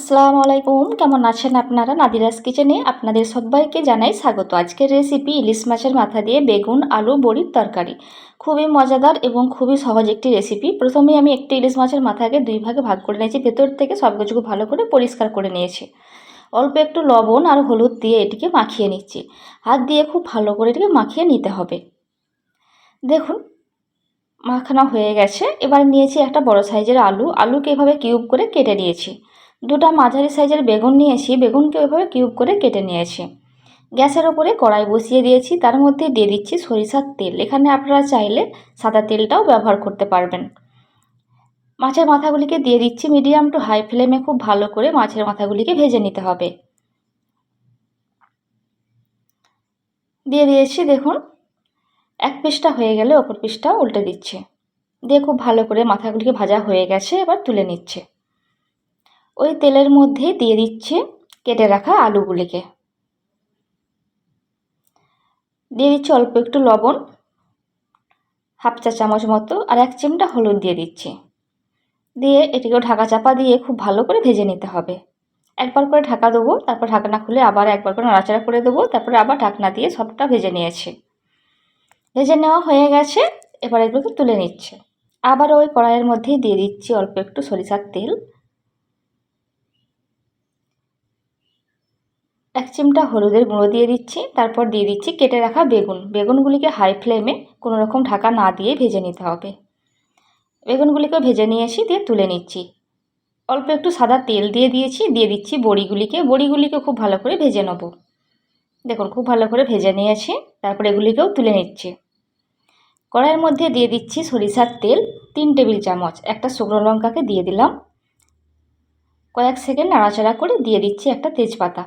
আসসালামু আলাইকুম, কেমন আছেন আপনারা? নাদিরাস কিচেনে আপনাদের সবাইকে জানাই স্বাগত। আজকের রেসিপি ইলিশ মাছের মাথা দিয়ে বেগুন আলু বড়ির তরকারি। খুবই মজাদার এবং খুবই সহজ একটি রেসিপি। প্রথমে আমি একটি ইলিশ মাছের মাথাকে দুই ভাগে ভাগ করে নিয়েছি। ভেতর থেকে সব কিছু ভালো করে পরিষ্কার করে নিয়েছি। অল্প একটু লবণ আর হলুদ দিয়ে এটিকে মাখিয়ে নিচ্ছি। হাত দিয়ে খুব ভালো করে এটিকে মাখিয়ে নিতে হবে। দেখুন মাখানো হয়ে গেছে। এবার নিয়েছি একটা বড় সাইজের আলুকে এভাবে কিউব করে কেটে নিয়েছি। দুটো মাঝারি সাইজের বেগুন নিয়েছি, বেগুনকে এভাবে কিউব করে কেটে নিয়েছি। গ্যাসের ওপরে কড়াই বসিয়ে দিয়েছি, তার মধ্যে দিয়ে দিচ্ছি সরিষার তেল। এখানে আপনারা চাইলে সাদা তেলটাও ব্যবহার করতে পারবেন। মাছের মাথাগুলিকে দিয়ে দিচ্ছি। মিডিয়াম টু হাই ফ্লেমে খুব ভালো করে মাছের মাথাগুলিকে ভেজে নিতে হবে। দিয়ে দিয়েছি। দেখুন এক পিসটা হয়ে গেলে অপর পিসটা উল্টে দিচ্ছি। দিয়ে খুব ভালো করে মাথাগুলিকে ভাজা হয়ে গেছে, এবার তুলে নিচ্ছে। ওই তেলের মধ্যে দিয়ে দিচ্ছে কেটে রাখা আলুগুলিকে। দিয়ে দিচ্ছি অল্প একটু লবণ, হাফ চা চামচ মতো, আর 1 চিমটা হলুদ দিয়ে দিচ্ছি। দিয়ে এটিকেও ঢাকা চাপা দিয়ে খুব ভালো করে ভেজে নিতে হবে। একবার করে ঢাকা দেবো, তারপর ঢাকনা খুলে আবার একবার করে নাড়াচাড়া করে দেবো, তারপরে আবার ঢাকনা দিয়ে সবটা ভেজে নিয়েছি। ভেজে নেওয়া হয়ে গেছে। এবার এগুলোকে তুলে নিচ্ছে। আবার ওই কড়াইয়ের মধ্যেই দিয়ে দিচ্ছি অল্প একটু সরিষার তেল, 1 চিমটা হলুদের গুঁড়ো দিয়ে দিচ্ছি। তারপর দিয়ে দিচ্ছি কেটে রাখা বেগুনগুলিকে হাই ফ্লেমে কোনো রকম ঢাকা না দিয়ে ভেজে নিতে হবে। বেগুনগুলিকেও ভেজে নিয়েছি, দিয়ে তুলে নিচ্ছি। অল্প একটু সাদা তেল দিয়ে দিচ্ছি বড়িগুলিকে খুব ভালো করে ভেজে নেব। দেখুন খুব ভালো করে ভেজে নিয়েছি। তারপর এগুলিকেও তুলে নিচ্ছি। কড়াইয়ের মধ্যে দিয়ে দিচ্ছি সরিষার তেল 3 টেবিল চামচ। একটা শুকনো লঙ্কাকে দিয়ে দিলাম। কয়েক সেকেন্ড নাড়াচাড়া করে দিয়ে দিচ্ছি একটা তেজপাতা।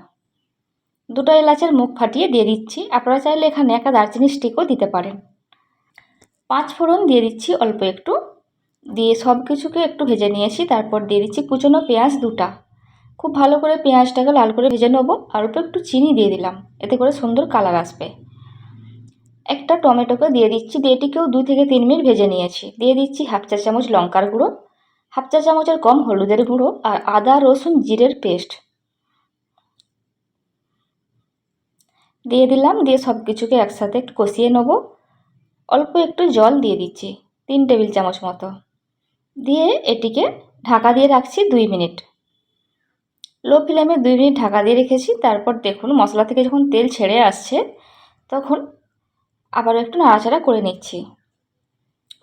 2টো এলাচের মুখ ফাটিয়ে দিয়ে দিচ্ছি। আপনারা চাইলে এখানে একটা দারচিনি স্টিকও দিতে পারেন। 5 ফোড়ন দিয়ে দিচ্ছি অল্প একটু। দিয়ে সব কিছুকে একটু ভেজে নিয়েছি। তারপর দিয়ে দিচ্ছি কুচনো পেঁয়াজ 2টা। খুব ভালো করে পেঁয়াজটাকে লাল করে ভেজে নেবো। অল্প একটু চিনি দিয়ে দিলাম, এতে করে সুন্দর কালার আসবে। একটা টমেটোকে দিয়ে দিচ্ছি। দিয়ে এটিকেও 2 থেকে 3 মিনিট ভেজে নিয়েছি। দিয়ে দিচ্ছি হাফ চা চামচ লঙ্কার গুঁড়ো, হাফ চা চামচের কম হলুদের গুঁড়ো, আর আদা রসুন জিরের পেস্ট দিয়ে দিলাম। দিয়ে সব কিছুকে একসাথে একটু কষিয়ে নেব। অল্প একটু জল দিয়ে দিচ্ছি 3 টেবিল চামচ মতো। দিয়ে এটিকে ঢাকা দিয়ে রাখছি 2 মিনিট। লো ফ্লেমে 2 মিনিট ঢাকা দিয়ে রেখেছি। তারপর দেখুন মশলা থেকে যখন তেল ছেড়ে আসছে, তখন আবারও একটু নাড়াচাড়া করে নিচ্ছি।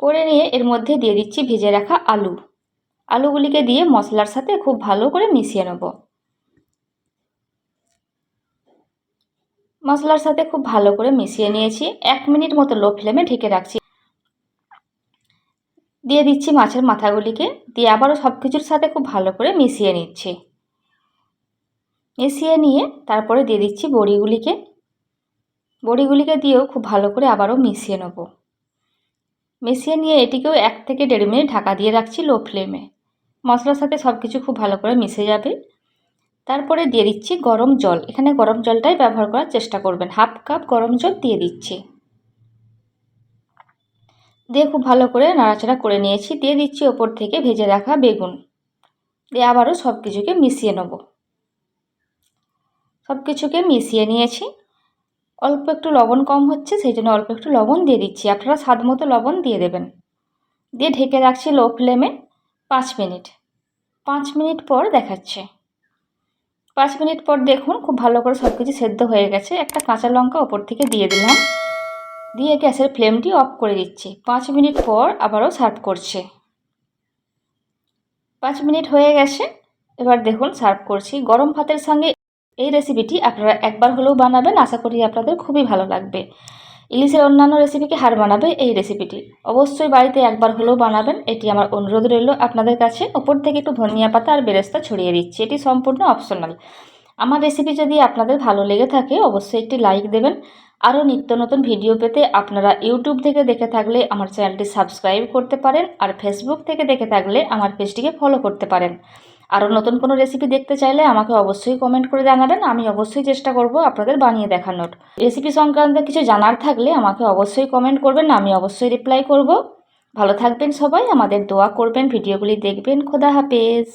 করে নিয়ে এর মধ্যে দিয়ে দিচ্ছি ভেজে রাখা আলুগুলিকে দিয়ে মশলার সাথে খুব ভালো করে মিশিয়ে নেব। মশলার সাথে খুব ভালো করে মিশিয়ে নিয়েছি। 1 মিনিট মতো লো ফ্লেমে ঢেকে রাখছি। দিয়ে দিচ্ছি মাছের মাথাগুলিকে। দিয়ে আবারও সব কিছুর সাথে খুব ভালো করে মিশিয়ে নিচ্ছি। মিশিয়ে নিয়ে তারপরে দিয়ে দিচ্ছি বড়িগুলিকে দিয়েও খুব ভালো করে আবারও মিশিয়ে নেব। মিশিয়ে নিয়ে এটিকেও 1 থেকে 1.5 মিনিট ঢাকা দিয়ে রাখছি লো ফ্লেমে। মশলার সাথে সব কিছু খুব ভালো করে মিশে যাবে। তারপরে দিয়ে দিচ্ছি গরম জল। এখানে গরম জলটাই ব্যবহার করার চেষ্টা করবেন। হাফ কাপ গরম জল দিয়ে দিচ্ছি। দিয়ে খুব ভালো করে নাড়াচাড়া করে নিয়েছি। দিয়ে দিচ্ছি ওপর থেকে ভেজে রাখা বেগুন। দিয়ে আবারও সব কিছুকে মিশিয়ে নেব। সব কিছুকে মিশিয়ে নিয়েছি। অল্প একটু লবণ কম হচ্ছে, সেই জন্য অল্প একটু লবণ দিয়ে দিচ্ছি। আপনারা স্বাদ মতো লবণ দিয়ে দেবেন। দিয়ে ঢেকে রাখছি লো ফ্লেমে 5 মিনিট। 5 মিনিট পর দেখাচ্ছে। 5 মিনিট পর দেখুন খুব ভালো করে সব কিছু সেদ্ধ হয়ে গেছে। একটা কাঁচা লঙ্কা ওপর থেকে দিয়ে দিলাম। দিয়ে গ্যাসের ফ্লেমটি অফ করে দিচ্ছি। 5 মিনিট পর আবারও সার্ভ করছে। 5 মিনিট হয়ে গেছে। এবার দেখুন সার্ভ করছি। গরম ভাতের সঙ্গে এই রেসিপিটি আপনারা একবার হলেও বানাবেন। আশা করি আপনাদের খুবই ভালো লাগবে। ইলিশের অন্যান্য রেসিপিকে হার মানাবে এই রেসিপিটি। অবশ্যই বাড়িতে একবার হলেও বানাবেন, এটি আমার অনুরোধ রইল আপনাদের কাছে। ওপর থেকে একটু ধনিয়া পাতা আর বেরেস্তা ছড়িয়ে দিচ্ছি, এটি সম্পূর্ণ অপশনাল। আমার রেসিপি যদি আপনাদের ভালো লেগে থাকে অবশ্যই একটি লাইক দেবেন। আরও নিত্য নতুন ভিডিও পেতে আপনারা ইউটিউব থেকে দেখে থাকলে আমার চ্যানেলটি সাবস্ক্রাইব করতে পারেন, আর ফেসবুক থেকে দেখে থাকলে আমার পেজটিকে ফলো করতে পারেন। আরও নতুন কোনো রেসিপি দেখতে চাইলে আমাকে অবশ্যই কমেন্ট করে জানাবেন। আমি অবশ্যই চেষ্টা করব আপনাদের বানিয়ে দেখানোর। রেসিপি সংক্রান্ত কিছু জানার থাকলে আমাকে অবশ্যই কমেন্ট করবেন, আমি অবশ্যই রিপ্লাই করব। ভালো থাকবেন সবাই, আমাদের দোয়া করবেন, ভিডিওগুলি দেখবেন। খোদা হাফেজ।